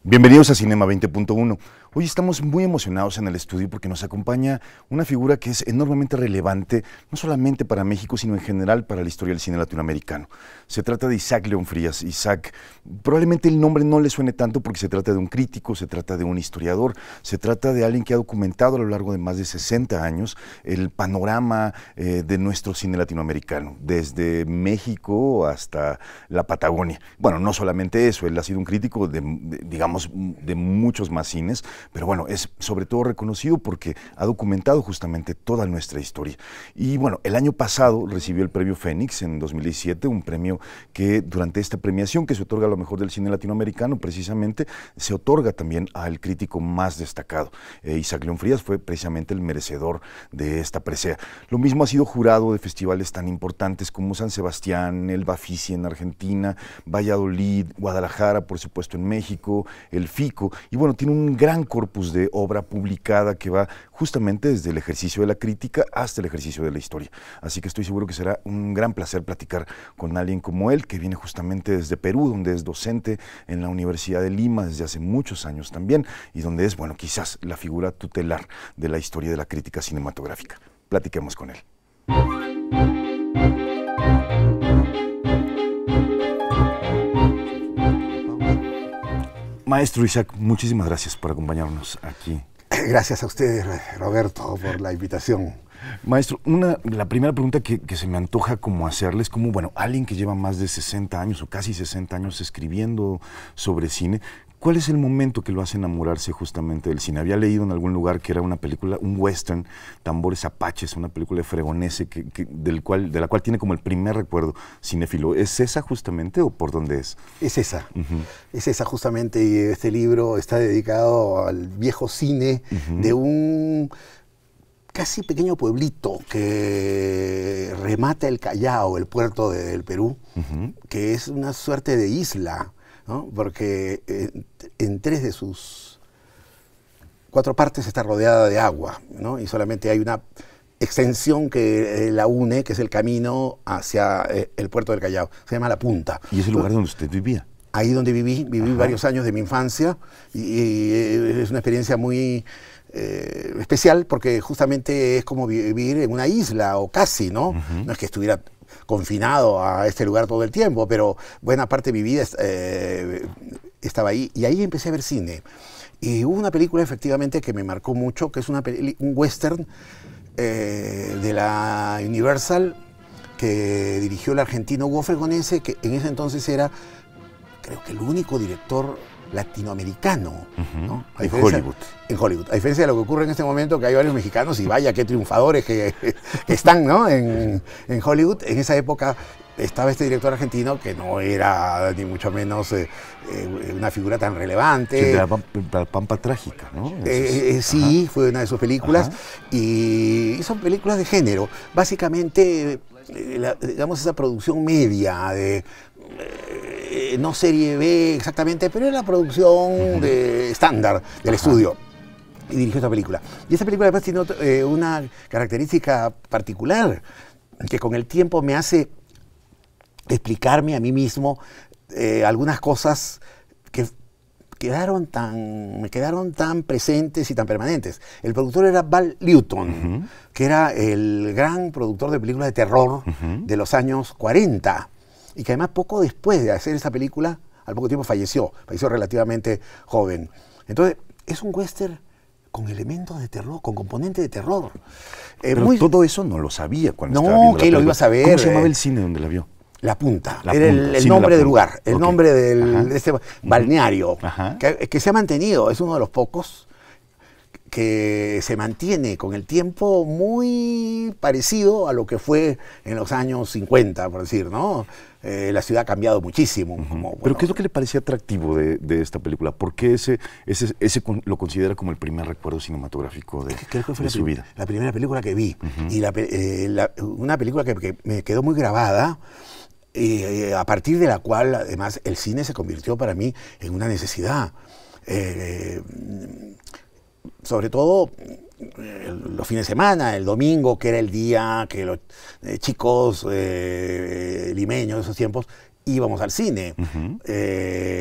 Bienvenidos a Cinema 20.1. Hoy estamos muy emocionados en el estudio porque nos acompaña una figura que es enormemente relevante, no solamente para México, sino en general para la historia del cine latinoamericano. Se trata de Isaac León Frías. Isaac, probablemente el nombre no le suene tanto porque se trata de un crítico, se trata de un historiador, se trata de alguien que ha documentado a lo largo de más de 60 años el panorama de nuestro cine latinoamericano, desde México hasta la Patagonia. Bueno, no solamente eso, él ha sido un crítico digamos, de muchos más cines, pero bueno, es sobre todo reconocido porque ha documentado justamente toda nuestra historia. Y bueno, el año pasado recibió el premio Fénix en 2017, un premio que durante esta premiación que se otorga a lo mejor del cine latinoamericano, precisamente, se otorga también al crítico más destacado. Isaac León Frías fue precisamente el merecedor de esta presea. Lo mismo ha sido jurado de festivales tan importantes como San Sebastián, el Bafisi en Argentina, Valladolid, Guadalajara, por supuesto en México, el FICO, y bueno, tiene un gran corpus de obra publicada que va justamente desde el ejercicio de la crítica hasta el ejercicio de la historia. Así que estoy seguro que será un gran placer platicar con alguien como él, que viene justamente desde Perú, donde es docente en la Universidad de Lima desde hace muchos años también, y donde es, bueno, quizás la figura tutelar de la historia de la crítica cinematográfica. Platiquemos con él. Maestro Isaac, muchísimas gracias por acompañarnos aquí. Gracias a ustedes, Roberto, por la invitación. Maestro, la primera pregunta que se me antoja como hacerles, como, bueno, alguien que lleva más de 60 años o casi 60 años escribiendo sobre cine, ¿cuál es el momento que lo hace enamorarse justamente del cine? Había leído en algún lugar que era una película, un western, Tambores Apaches, una película de Fregonese, de la cual tiene como el primer recuerdo cinéfilo. ¿Es esa justamente o por dónde es? Es esa, es esa justamente, y este libro está dedicado al viejo cine de un casi pequeño pueblito que remata el Callao, el puerto del Perú, que es una suerte de isla, ¿no? Porque en 3 de sus 4 partes está rodeada de agua, ¿no? Y solamente hay una extensión que la une, que es el camino hacia el puerto del Callao. Se llama La Punta. ¿Y es el lugar donde usted vivía? Ahí donde viví varios años de mi infancia, y es una experiencia muy especial porque justamente es como vivir en una isla, o casi, ¿no? No es que estuviera confinado a este lugar todo el tiempo, pero buena parte de mi vida estaba ahí, y ahí empecé a ver cine. Y hubo una película efectivamente que me marcó mucho, que es un western de la Universal, que dirigió el argentino Hugo Fregonese, que en ese entonces era, creo que el único director latinoamericano, ¿no? En Hollywood. En Hollywood. A diferencia de lo que ocurre en este momento, que hay varios mexicanos, y vaya qué triunfadores que están, ¿no? en Hollywood. En esa época estaba este director argentino que no era ni mucho menos una figura tan relevante. Sí, de la Pampa Trágica, ¿no? Sí, fue una de sus películas. Y son películas de género. Básicamente, digamos, esa producción media de no serie B exactamente, pero era la producción de estándar del estudio. Y dirigió esta película. Y esta película además tiene una característica particular, que con el tiempo me hace explicarme a mí mismo algunas cosas que me quedaron tan presentes y tan permanentes. El productor era Val Lewton, que era el gran productor de películas de terror de los años 40. Y que además poco después de hacer esa película, al poco tiempo falleció relativamente joven. Entonces, es un western con elementos de terror, con componente de terror. Pero todo eso no lo sabía cuando estaba viendo la película. No, que lo iba a saber. ¿Cómo se llamaba el cine donde la vio? La Punta. Era el nombre del lugar, el nombre de este balneario, que se ha mantenido, es uno de los pocos que se mantiene con el tiempo muy parecido a lo que fue en los años 50, por decir, ¿no? La ciudad ha cambiado muchísimo. ¿Pero qué es lo que le parecía atractivo de esta película? ¿Por qué ese lo considera como el primer recuerdo cinematográfico de su vida? La primera película que vi, y una película que me quedó muy grabada, a partir de la cual, además, el cine se convirtió para mí en una necesidad. Sobre todo los fines de semana, el domingo, que era el día que los chicos limeños de esos tiempos íbamos al cine.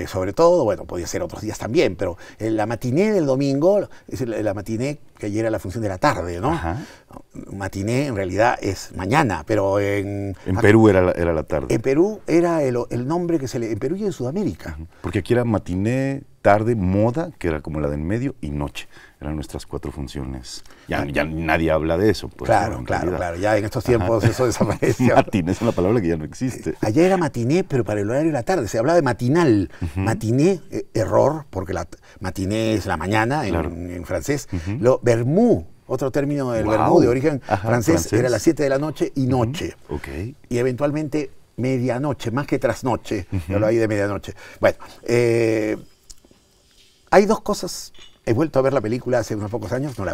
Sobre todo, bueno, podía ser otros días también, pero la matiné del domingo es la matiné que ayer era la función de la tarde, ¿no? Matiné en realidad es mañana, pero en Perú era la tarde. En Perú era el nombre que se le... En Perú y en Sudamérica. Porque aquí era matiné, tarde, moda, que era como la del medio, y noche. Eran nuestras 4 funciones. Ya nadie habla de eso. Pues, claro, ¿no? claro. Ya en estos tiempos eso desapareció. Matiné es una palabra que ya no existe. Ayer era matiné, pero para el horario de la tarde. Se hablaba de matinal. Matiné, error, porque la matiné es la mañana en francés. Vermú, otro término del vermú de origen francés, era las 7 de la noche y noche. Y eventualmente medianoche, más que trasnoche. Hablo ahí de medianoche. Bueno, hay 2 cosas. He vuelto a ver la película hace unos pocos años, no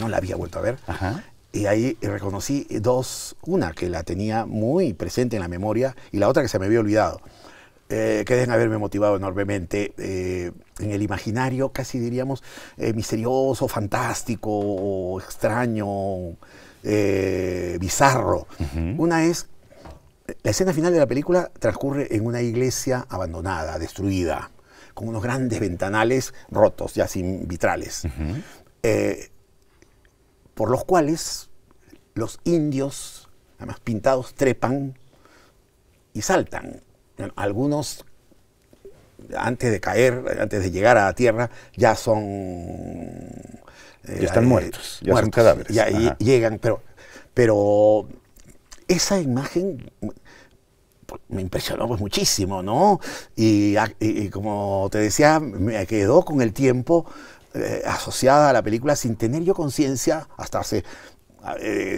la había vuelto a ver. Y ahí reconocí 2, una que la tenía muy presente en la memoria y la otra que se me había olvidado, que deben haberme motivado enormemente en el imaginario, casi diríamos, misterioso, fantástico, extraño, bizarro. Una es, la escena final de la película transcurre en una iglesia abandonada, destruida, con unos grandes ventanales rotos, ya sin vitrales, por los cuales los indios, además pintados, trepan y saltan. Algunos, antes de caer, antes de llegar a la tierra, ya son... ya están muertos, ya son cadáveres. Ya llegan, pero esa imagen... me impresionó pues muchísimo, ¿no? Y como te decía, me quedó con el tiempo asociada a la película sin tener yo conciencia, hasta hace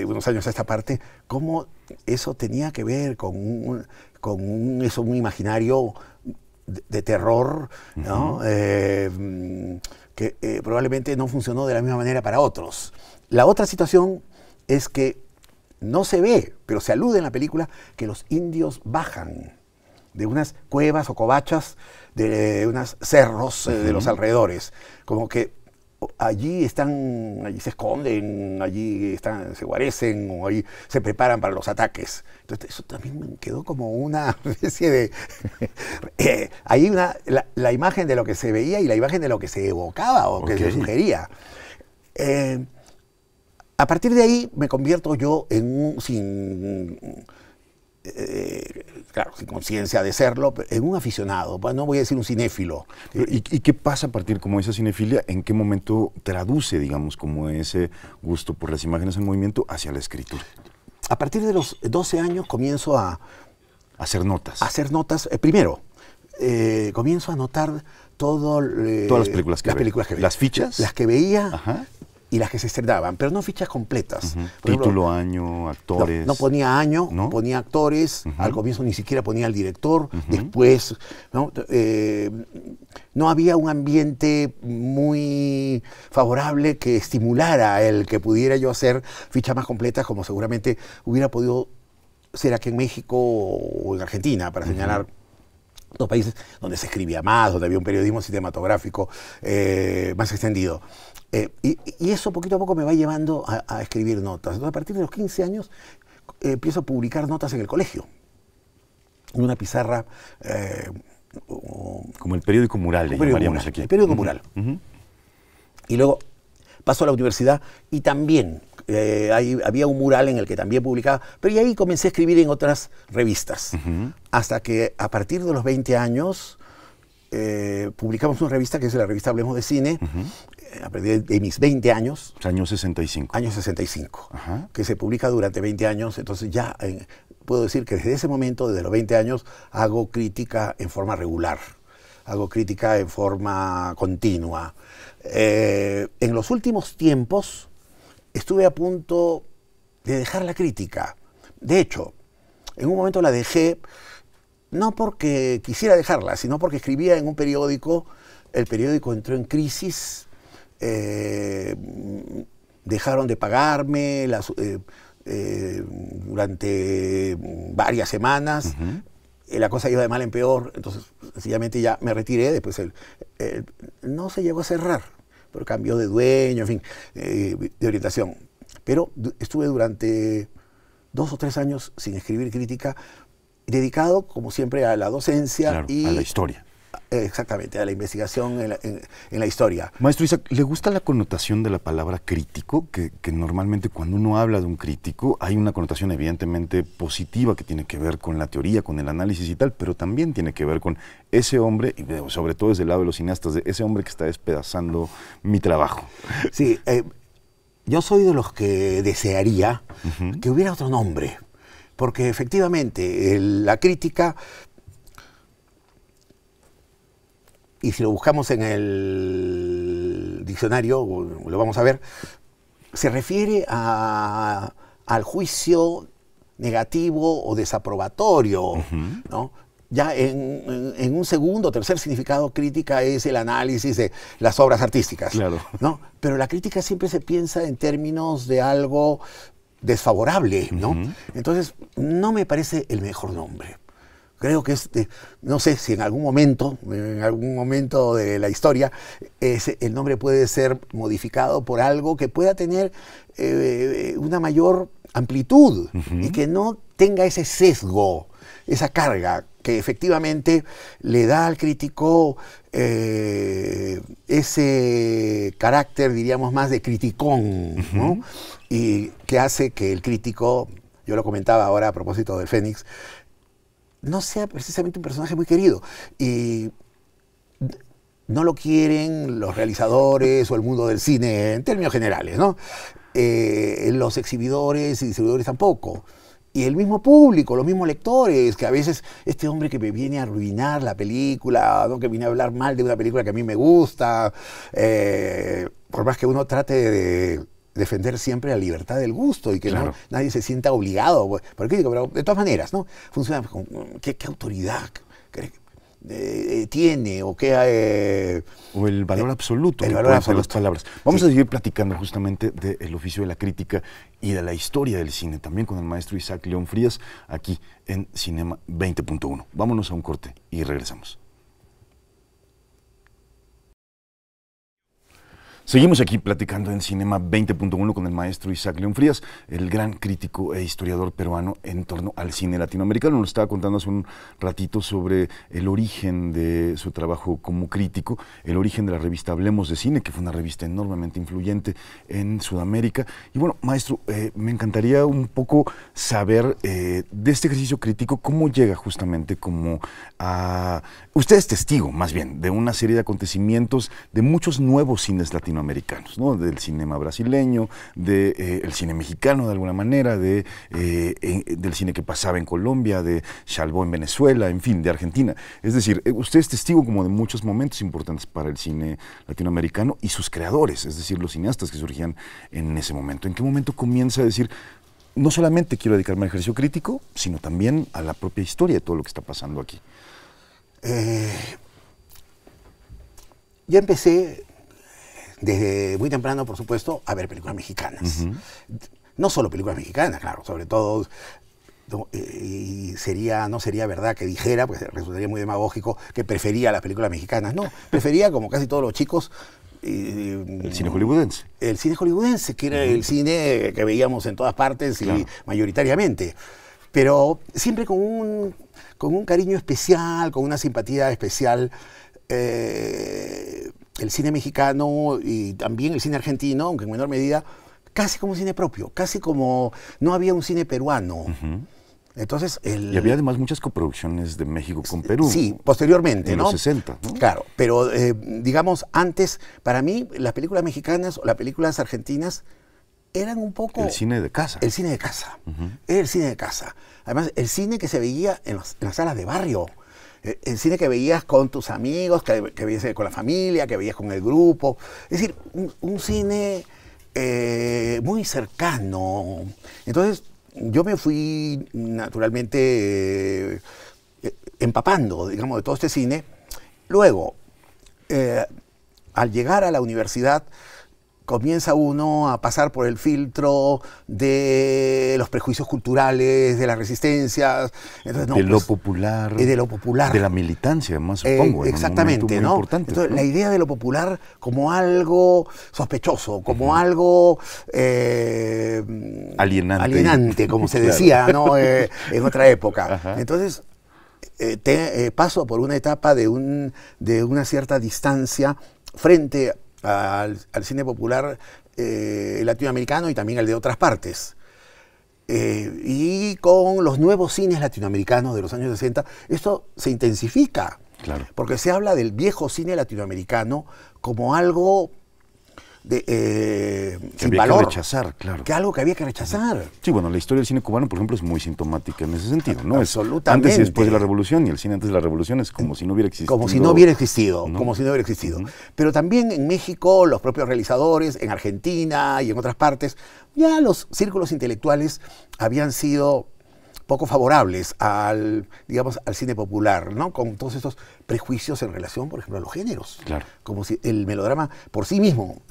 unos años a esta parte, cómo eso tenía que ver con un imaginario de terror, ¿no? Que probablemente no funcionó de la misma manera para otros. La otra situación es que no se ve, pero se alude en la película que los indios bajan de unas cuevas o covachas, de unos cerros de los alrededores, como que allí se esconden, allí se guarecen o allí se preparan para los ataques. Entonces eso también me quedó como una especie de... ahí la imagen de lo que se veía y la imagen de lo que se evocaba o que se sugería. A partir de ahí me convierto yo en sin conciencia de serlo, en un aficionado, no voy a decir un cinéfilo. ¿Y qué pasa a partir como esa cinefilia? ¿En qué momento traduce, digamos, como ese gusto por las imágenes en movimiento hacia la escritura? A partir de los 12 años comienzo a hacer notas. A hacer notas. Primero, comienzo a anotar todas las películas que veía. ¿Las fichas? Las que veía y las que se estrenaban, pero no fichas completas. Título, año, actores. No ponía año, ¿no? Ponía actores, al comienzo ni siquiera ponía al director, después, ¿no? No había un ambiente muy favorable que estimulara el que pudiera yo hacer fichas más completas, como seguramente hubiera podido ser aquí en México o en Argentina, para señalar 2 países donde se escribía más, donde había un periodismo cinematográfico más extendido. Y eso poquito a poco me va llevando a escribir notas. Entonces, a partir de los 15 años empiezo a publicar notas en el colegio, en una pizarra. Como el periódico mural, le llamaríamos aquí. El periódico mural. Y luego paso a la universidad y también había un mural en el que también publicaba, pero y ahí comencé a escribir en otras revistas, hasta que a partir de los 20 años publicamos una revista que es la revista Hablemos de Cine, a partir de mis 20 años. Año 65. Año 65, que se publica durante 20 años, entonces ya puedo decir que desde ese momento, desde los 20 años, hago crítica en forma regular, hago crítica en forma continua. En los últimos tiempos estuve a punto de dejar la crítica. De hecho, en un momento la dejé, no porque quisiera dejarla, sino porque escribía en un periódico, el periódico entró en crisis, dejaron de pagarme durante varias semanas, la cosa iba de mal en peor, entonces sencillamente ya me retiré, después no se llegó a cerrar, pero cambió de dueño, en fin, de orientación. Pero estuve durante 2 o 3 años sin escribir crítica, dedicado, como siempre, a la docencia, Claro, y a la historia. exactamente, a la investigación en la historia. Maestro Isaac, ¿le gusta la connotación de la palabra crítico? Que normalmente cuando uno habla de un crítico hay una connotación evidentemente positiva que tiene que ver con la teoría, con el análisis y tal, pero también tiene que ver con ese hombre, y sobre todo desde el lado de los cineastas, de ese hombre que está despedazando mi trabajo. Sí, yo soy de los que desearía que hubiera otro nombre, porque efectivamente la crítica, y si lo buscamos en el diccionario, lo vamos a ver, se refiere al juicio negativo o desaprobatorio, ¿no? Ya en un segundo o tercer significado, crítica es el análisis de las obras artísticas, Claro. ¿no? Pero la crítica siempre se piensa en términos de algo desfavorable, ¿no? Entonces, no me parece el mejor nombre. Creo que no sé si en algún momento de la historia, el nombre puede ser modificado por algo que pueda tener una mayor amplitud y que no tenga ese sesgo, esa carga que efectivamente le da al crítico ese carácter, diríamos, más de criticón, ¿no? Y que hace que el crítico, yo lo comentaba ahora a propósito del Fénix, no sea precisamente un personaje muy querido. Y no lo quieren los realizadores o el mundo del cine en términos generales, ¿no? Los exhibidores y distribuidores tampoco. Y el mismo público, los mismos lectores, que a veces este hombre que me viene a arruinar la película, ¿no? Que viene a hablar mal de una película que a mí me gusta, por más que uno trate de defender siempre la libertad del gusto y que claro, nadie se sienta obligado por el crítico, pero de todas maneras, ¿no? Funciona con qué autoridad tiene o qué... o el valor absoluto el valor absoluto de las palabras. Vamos a seguir platicando justamente del oficio de la crítica y de la historia del cine, también con el maestro Isaac León Frías, aquí en Cinema 20.1. Vámonos a un corte y regresamos. Seguimos aquí platicando en Cinema 20.1 con el maestro Isaac León Frías, el gran crítico e historiador peruano en torno al cine latinoamericano. Nos estaba contando hace un ratito sobre el origen de su trabajo como crítico, el origen de la revista Hablemos de Cine, que fue una revista enormemente influyente en Sudamérica. Y bueno, maestro, me encantaría un poco saber de este ejercicio crítico, cómo llega justamente como a... Usted es testigo, más bien, de una serie de acontecimientos de muchos nuevos cines latinoamericanos, ¿no? Del cinema brasileño, del cine mexicano de alguna manera, del cine que pasaba en Colombia, de Chalbó en Venezuela, en fin, de Argentina. Es decir, usted es testigo como de muchos momentos importantes para el cine latinoamericano y sus creadores, es decir, los cineastas que surgían en ese momento. ¿En qué momento comienza a decir, no solamente quiero dedicarme al ejercicio crítico, sino también a la propia historia de todo lo que está pasando aquí? Yo empecé desde muy temprano, por supuesto, a ver películas mexicanas. No solo películas mexicanas, claro, sobre todo, y no sería verdad que dijera, pues resultaría muy demagógico, que prefería las películas mexicanas. No, prefería, como casi todos los chicos, el cine hollywoodense. El cine hollywoodense, que era el cine que veíamos en todas partes y mayoritariamente. Pero siempre con un cariño especial, con una simpatía especial. El cine mexicano y también el cine argentino, aunque en menor medida, casi como un cine propio, casi como no había un cine peruano. Entonces, y había además muchas coproducciones de México con Perú. Sí, posteriormente, en ¿no? los 60, ¿no? Claro, pero digamos, antes, para mí, las películas mexicanas o las películas argentinas eran un poco... El cine de casa. El cine de casa. Era el cine de casa. Además, el cine que se veía en las salas de barrio. El cine que veías con tus amigos, que veías con la familia, que veías con el grupo. Es decir, un cine muy cercano. Entonces, yo me fui naturalmente empapando, digamos, de todo este cine. Luego, al llegar a la universidad, comienza uno a pasar por el filtro de los prejuicios culturales, de las resistencias. Entonces, no, de lo popular. De lo popular. De la militancia, además, supongo. Exactamente, muy ¿no? Importante, entonces, ¿no? la idea de lo popular como algo sospechoso, como algo alienante, como se decía, ¿no? En otra época. Ajá. Entonces, paso por una etapa de una cierta distancia frente al cine popular latinoamericano y también al de otras partes. Y con los nuevos cines latinoamericanos de los años 60, esto se intensifica. Claro. Porque se habla del viejo cine latinoamericano como algo sin valor. Que rechazar, claro. Que algo que había que rechazar. Sí, bueno, la historia del cine cubano, por ejemplo, es muy sintomática en ese sentido, ¿no? Absolutamente. Antes y después de la revolución, y el cine antes de la revolución es como si no hubiera existido. Como si no hubiera existido, ¿no? como si no hubiera existido. Pero también en México, los propios realizadores, en Argentina y en otras partes, ya los círculos intelectuales habían sido poco favorables al cine popular, ¿no? Con todos estos prejuicios en relación, por ejemplo, a los géneros. Claro. Como si el melodrama por sí mismo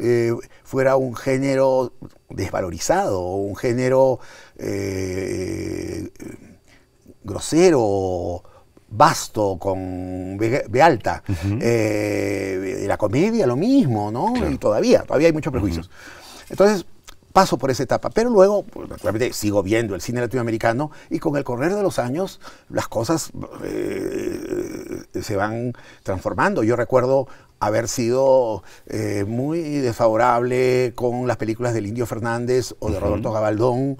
fuera un género desvalorizado, un género grosero, vasto, con B alta. La comedia lo mismo, ¿no? Claro. Y todavía hay muchos prejuicios. Entonces, paso por esa etapa, pero luego, pues, naturalmente, sigo viendo el cine latinoamericano y con el correr de los años las cosas se van transformando. Yo recuerdo haber sido muy desfavorable con las películas del Indio Fernández o de Roberto Gabaldón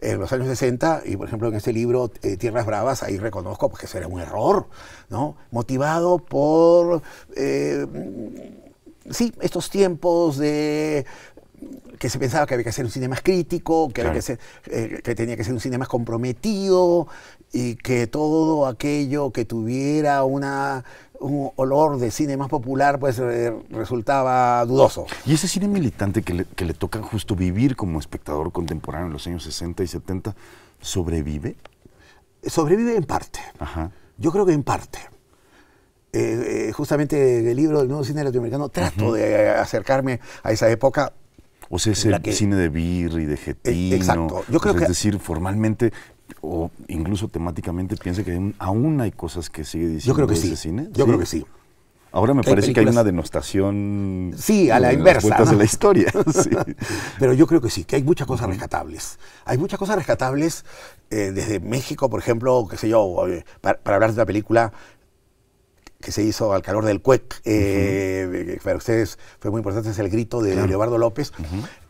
en los años 60, y por ejemplo en este libro, Tierras Bravas, ahí reconozco pues, que eso era un error, ¿no? Motivado por, sí, estos tiempos de que se pensaba que había que hacer un cine más crítico, que, claro, había que, que tenía que ser un cine más comprometido y que todo aquello que tuviera un olor de cine más popular pues resultaba dudoso. Y ese cine militante que le toca justo vivir como espectador contemporáneo en los años 60 y 70, ¿sobrevive? Sobrevive en parte. Ajá. Yo creo que en parte. Justamente el libro del nuevo cine latinoamericano trato de acercarme a esa época. O sea, es el cine de Birr y de Getino. Exacto. Yo creo o sea, es decir, formalmente o incluso temáticamente piensa que aún hay cosas que sigue diciendo yo creo que ese sí. cine. Yo creo que sí. Ahora me parece que hay una denostación. Sí, a la inversa. Las vueltas, ¿no? de la historia. Sí. Pero yo creo que sí, que hay muchas cosas rescatables. Hay muchas cosas rescatables desde México, por ejemplo, qué sé yo, para hablar de una película que se hizo al calor del CUEC, para ustedes fue muy importante, es El Grito de Leobardo López.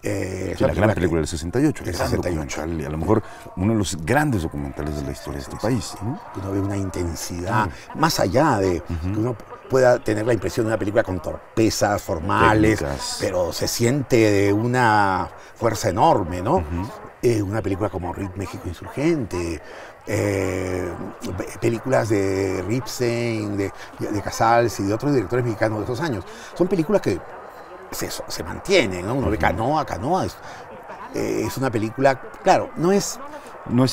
La gran película del 68. Del 68. Y a lo mejor uno de los grandes documentales de la historia de este país, ¿no? Uno ve una intensidad, más allá de que uno pueda tener la impresión de una película con torpezas formales, técnicas, pero se siente de una fuerza enorme, ¿no? Una película como RIP México Insurgente, películas de Ripstein, de Casals y de otros directores mexicanos de esos años. Son películas que se mantienen, ¿no? Uno ve Canoa es una película, claro, no es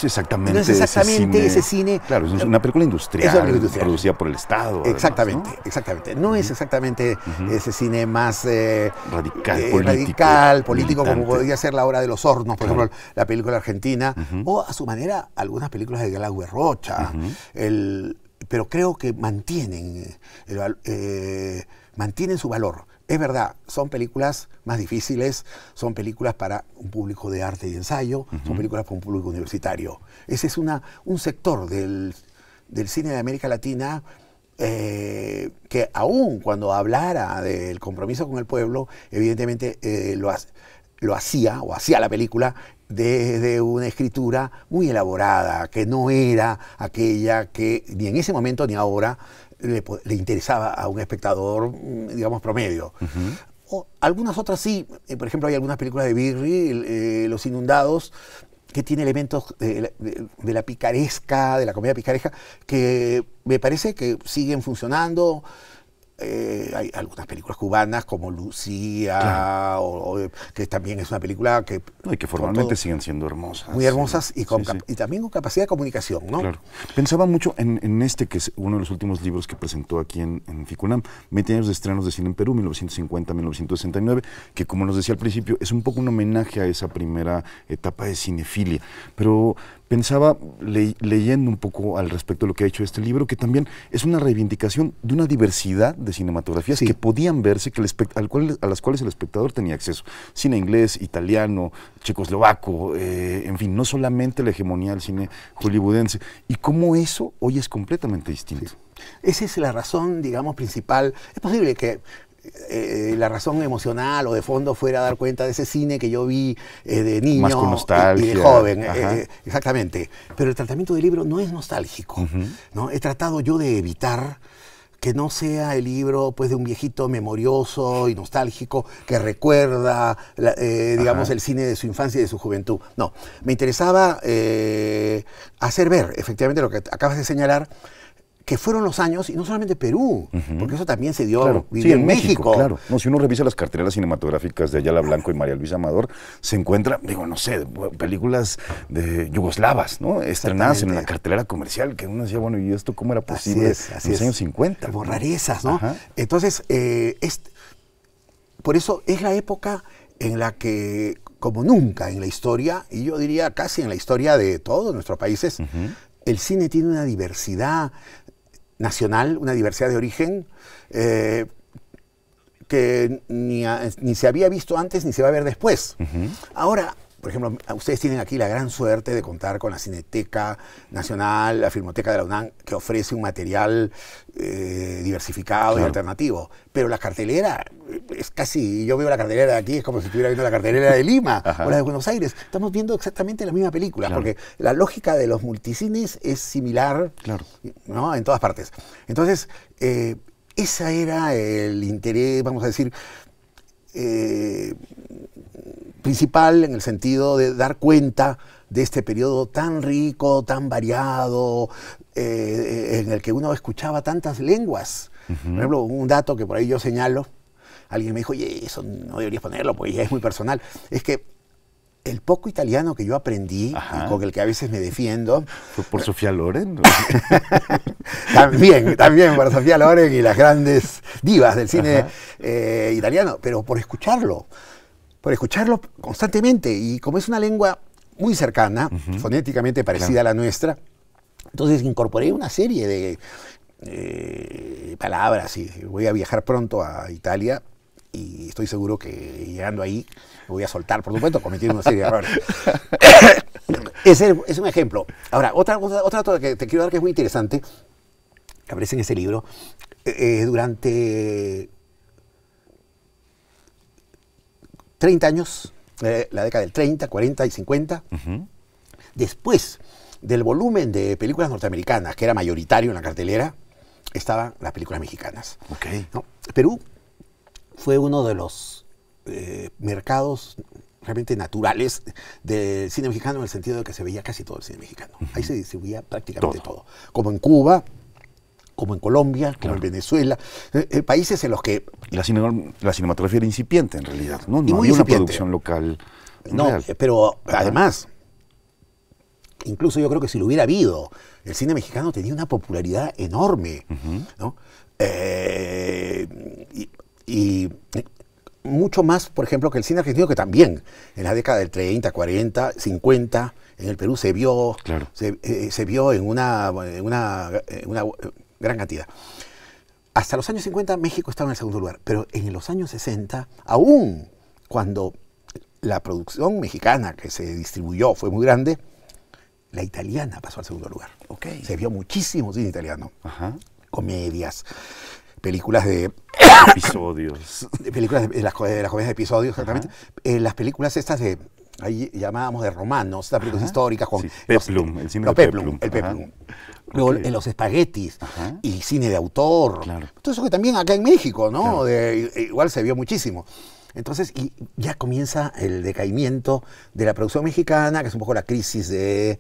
exactamente, ese cine. Claro, es una película industrial, producida por el Estado. Exactamente, además, ¿no? Exactamente. No es exactamente ese cine más radical, político, como podría ser La Hora de los Hornos, por ejemplo, la película argentina, o a su manera algunas películas de Galagüe Rocha. Pero creo que mantienen su valor. Es verdad, son películas más difíciles, son películas para un público de arte y ensayo, son películas para un público universitario. Ese es un sector del cine de América Latina que aún cuando hablara del compromiso con el pueblo, evidentemente lo hacía la película desde una escritura muy elaborada, que no era aquella que ni en ese momento ni ahora le interesaba a un espectador, digamos, promedio. O algunas otras sí, por ejemplo, hay algunas películas de Birri, Los Inundados, que tiene elementos de la picaresca, de la comedia picaresca, que me parece que siguen funcionando. hay algunas películas cubanas como Lucía, Claro. que también es una película que... No, y que formalmente siguen siendo hermosas. Muy hermosas Sí, sí. y también con capacidad de comunicación, ¿no? Claro. Pensaba mucho en este, que es uno de los últimos libros que presentó aquí en Ficunam, 20 años de estrenos de cine en Perú, 1950-1969, que como nos decía al principio, es un poco un homenaje a esa primera etapa de cinefilia. Pero pensaba, leyendo un poco al respecto de lo que ha hecho este libro, que también es una reivindicación de una diversidad de cinematografías que podían verse, a las cuales el espectador tenía acceso. Cine inglés, italiano, checoslovaco, en fin, no solamente la hegemonía del cine hollywoodense. Y cómo eso hoy es completamente distinto. Sí. Esa es la razón, digamos, principal. Es posible que la razón emocional o de fondo fuera dar cuenta de ese cine que yo vi de niño más con nostalgia, y de joven, exactamente. Pero el tratamiento del libro no es nostálgico, ¿no? He tratado yo de evitar que no sea el libro pues de un viejito memorioso y nostálgico que recuerda, digamos, el cine de su infancia y de su juventud. No, me interesaba hacer ver, efectivamente, lo que acabas de señalar, que fueron los años, y no solamente Perú, porque eso también se dio en México. Claro. No, si uno revisa las carteleras cinematográficas de Ayala Blanco y María Luisa Amador, se encuentra, digo, no sé, películas de yugoslavas, ¿no? Estrenadas en la cartelera comercial, que uno decía, bueno, ¿y esto cómo era posible en los años 50? Como rarezas, ¿no? Entonces, por eso es la época en la que, como nunca en la historia, y yo diría casi en la historia de todos nuestros países, el cine tiene una diversidad nacional, una diversidad de origen que ni se había visto antes ni se va a ver después. Ahora, por ejemplo, ustedes tienen aquí la gran suerte de contar con la Cineteca Nacional, la Filmoteca de la UNAM, que ofrece un material diversificado y alternativo. Pero la cartelera es casi, yo veo la cartelera de aquí, es como si estuviera viendo la cartelera de Lima o la de Buenos Aires. Estamos viendo exactamente la misma película, porque la lógica de los multicines es similar, ¿no? En todas partes. Entonces, ese era el interés, vamos a decir, principal, en el sentido de dar cuenta de este periodo tan rico, tan variado, en el que uno escuchaba tantas lenguas. Por ejemplo, un dato que por ahí yo señalo, alguien me dijo, oye, eso no deberías ponerlo porque ya es muy personal, es que el poco italiano que yo aprendí, y con el que a veces me defiendo... ¿Fue por Sofía Loren? también por Sofía Loren y las grandes divas del cine italiano, pero por escucharlo constantemente. Y como es una lengua muy cercana, fonéticamente parecida a la nuestra, entonces incorporé una serie de palabras, y voy a viajar pronto a Italia, y estoy seguro que llegando ahí me voy a soltar, por supuesto, cometiendo una serie de errores. Ese es un ejemplo. Ahora, otra que te quiero dar que es muy interesante, que aparece en ese libro, durante 30 años, la década del 30, 40 y 50, después del volumen de películas norteamericanas, que era mayoritario en la cartelera, estaban las películas mexicanas. ¿No? Perú fue uno de los mercados realmente naturales del cine mexicano, en el sentido de que se veía casi todo el cine mexicano. Ahí se distribuía prácticamente todo. Como en Cuba, como en Colombia, como en Venezuela, países en los que... La cinematografía era incipiente, en realidad, ¿no? No había una producción local real. Pero además, incluso yo creo que si lo hubiera habido, el cine mexicano tenía una popularidad enorme, ¿no? Y mucho más, por ejemplo, que el cine argentino, que también en la década del 30, 40, 50, en el Perú se vio, se vio en una gran cantidad. Hasta los años 50 México estaba en el segundo lugar, pero en los años 60, aún cuando la producción mexicana que se distribuyó fue muy grande, la italiana pasó al segundo lugar. Se vio muchísimo cine italiano, comedias, películas de... episodios. Películas de las comedias de episodios, exactamente. Las películas estas de, ahí llamábamos de romanos, estas películas históricas con... Peplum, el cine de Peplum. El Peplum. Luego en los espaguetis y cine de autor. Todo eso que también acá en México, ¿no? Igual se vio muchísimo. Entonces, y ya comienza el decaimiento de la producción mexicana, que es un poco la crisis de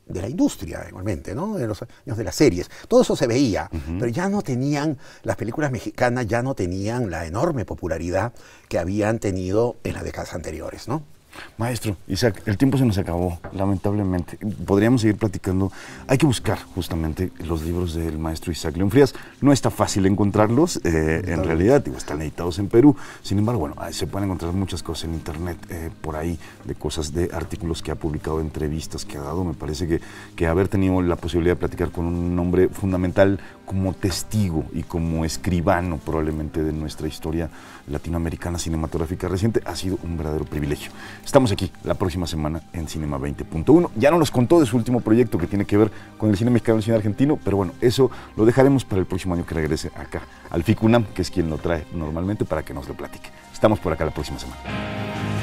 de la industria, igualmente, ¿no? En los años de las series. Todo eso se veía, pero ya no tenían, las películas mexicanas ya no tenían la enorme popularidad que habían tenido en las décadas anteriores, ¿no? Maestro, Isaac, el tiempo se nos acabó, lamentablemente. Podríamos seguir platicando. Hay que buscar justamente los libros del maestro Isaac León Frías. No está fácil encontrarlos, en realidad, digo, están editados en Perú. Sin embargo, bueno, se pueden encontrar muchas cosas en internet, por ahí, de cosas, de artículos que ha publicado, entrevistas que ha dado. Me parece que haber tenido la posibilidad de platicar con un hombre fundamental como testigo y como escribano probablemente de nuestra historia latinoamericana cinematográfica reciente ha sido un verdadero privilegio. Estamos aquí la próxima semana en Cinema 20.1. Ya no nos contó de su último proyecto que tiene que ver con el cine mexicano y el cine argentino, pero bueno, eso lo dejaremos para el próximo año que regrese acá al FICUNAM, que es quien lo trae normalmente para que nos lo platique. Estamos por acá la próxima semana.